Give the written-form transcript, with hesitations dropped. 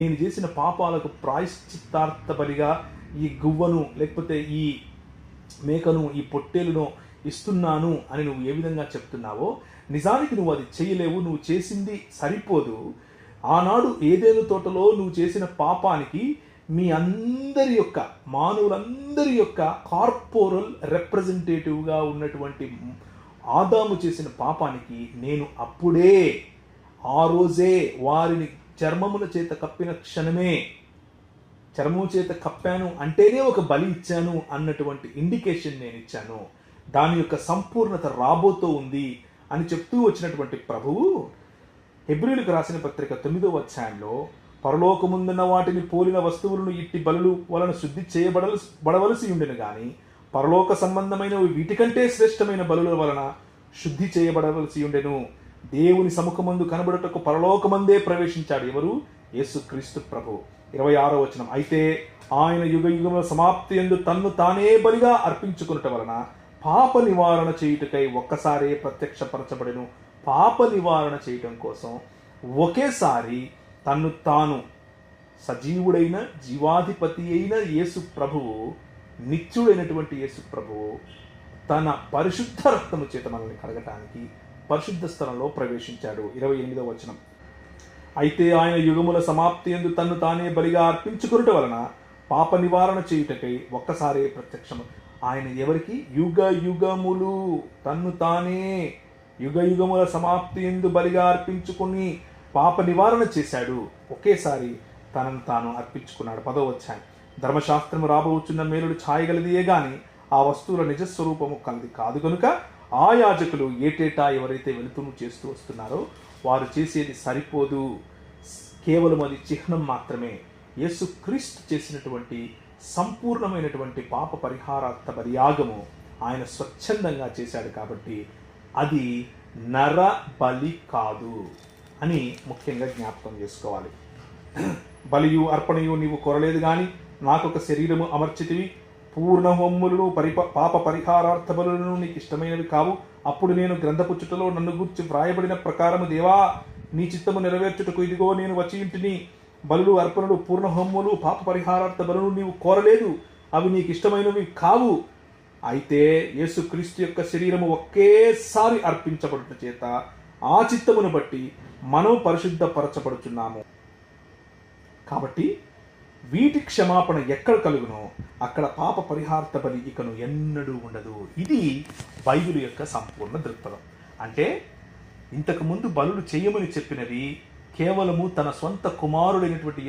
నేను చేసిన పాపాలకు ప్రాయశ్చిత్తార్థ బలిగా ఈ గువ్వను లేకపోతే ఈ మేకను ఈ పొట్టేలును ఇస్తున్నాను అని నువ్వు ఏ విధంగా చెప్తున్నావో, నిజానికి నువ్వు అది చేయలేవు. నువ్వు చేసింది సరిపోదు. ఆనాడు ఏదేను తోటలో నువ్వు చేసిన పాపానికి మీ అందరి యొక్క మానవులందరి యొక్క కార్పోరల్ రిప్రజెంటేటివ్గా ఉన్నటువంటి ఆదాము చేసిన పాపానికి నేను అప్పుడే ఆ రోజే వారిని చర్మముల చేత కప్పిన క్షణమే, చర్మము చేత కప్పాను అంటేనే ఒక బలి ఇచ్చాను అన్నటువంటి ఇండికేషన్ నేను ఇచ్చాను. దాని యొక్క సంపూర్ణత రాబోతూ ఉంది అని చెప్తూ వచ్చినటువంటి ప్రభువు హెబ్రీయులకు రాసిన పత్రిక 9వ అధ్యాయంలో పరలోకముందున్న వాటిని పోలిన వస్తువులను ఇట్టి బలులు వలన శుద్ధి చేయబడవలసి ఉండెను గాని పరలోక సంబంధమైనవి వీటికంటే శ్రేష్టమైన బలుల వలన శుద్ధి చేయబడవలసి ఉండెను. దేవుని సముఖమందు కనబడుటకు పరలోకమందే ప్రవేశించాడు ఎవరు? యేసుక్రీస్తు ప్రభు. 26వ వచనం, అయితే ఆయన యుగ యుగముల సమాప్తి యందు తన్ను తానే బలిగా అర్పించుకున్నట వలన పాప నివారణ చేయుటకై ఒక్కసారే ప్రత్యక్షపరచబడెను. పాప నివారణ చేయటం కోసం ఒకేసారి తన్ను తాను సజీవుడైన జీవాధిపతి అయిన యేసు ప్రభువు, నిత్యుడైనటువంటి యేసు ప్రభువు తన పరిశుద్ధ రక్తము చేత మనల్ని కడగటానికి పరిశుద్ధ స్థలంలో ప్రవేశించాడు. 28వ వచనం, అయితే ఆయన యుగముల సమాప్తి యందు తన్ను తానే బలిగా అర్పించుకున్నట వలన పాప నివారణ చేయుటకై ఒక్కసారే ప్రత్యక్షము. ఆయన ఎవరికి? యుగ యుగములు తన్ను తానే యుగ యుగముల సమాప్తి యందు బలిగా అర్పించుకుని పాప నివారణ చేశాడు. ఒకేసారి తనను తాను అర్పించుకున్నాడు. 10వ అధ్యాయం, ధర్మశాస్త్రము రాబోచున్న మేలుడు ఛాయగలదియే గాని ఆ వస్తువుల నిజస్వరూపము కలది కాదు కనుక ఆ యాజకులు ఏటేటా ఎవరైతే వెళుతును చేస్తూ వస్తున్నారో వారు చేసేది సరిపోదు. కేవలం అది చిహ్నం మాత్రమే. యేసుక్రీస్తు చేసినటువంటి సంపూర్ణమైనటువంటి పాప పరిహారార్థ బలియాగము ఆయన స్వచ్ఛందంగా చేశాడు కాబట్టి అది నర బలి కాదు అని ముఖ్యంగా జ్ఞాపకం చేసుకోవాలి. బలియు అర్పణయు నీవు కోరలేదు గాని నాకొక శరీరము అమర్చితివి, పూర్ణ హోమములను పాప పరిహారార్థ బలులను నీకు ఇష్టమైనవి కావు. అప్పుడు నేను గ్రంథపుచ్చుటలో నన్ను గూర్చి వ్రాయబడిన ప్రకారము దేవా నీ చిత్తము నెరవేర్చుటకు ఇదిగో నేను వచ్చి ఇంటిని. బలులు అర్పణలు పూర్ణ హోమములు పాప పరిహారార్థ బలులు నీవు కోరలేదు, అవి నీకు ఇష్టమైనవి కావు. అయితే యేసుక్రీస్తు యొక్క శరీరము ఒకేసారి అర్పించబడుట చేత ఆ చిత్తమును బట్టి మనం పరిశుద్ధపరచబడుచున్నాము. కాబట్టి వీటి క్షమాపణ ఎక్కడ కలుగునో అక్కడ పాప పరిహార్థ బలి ఇకను ఎన్నడూ ఉండదు. ఇది బైబిల్ యొక్క సంపూర్ణ దృక్పథం. అంటే ఇంతకుముందు బలులు చేయమని చెప్పినవి కేవలము తన సొంత కుమారుడైనటువంటి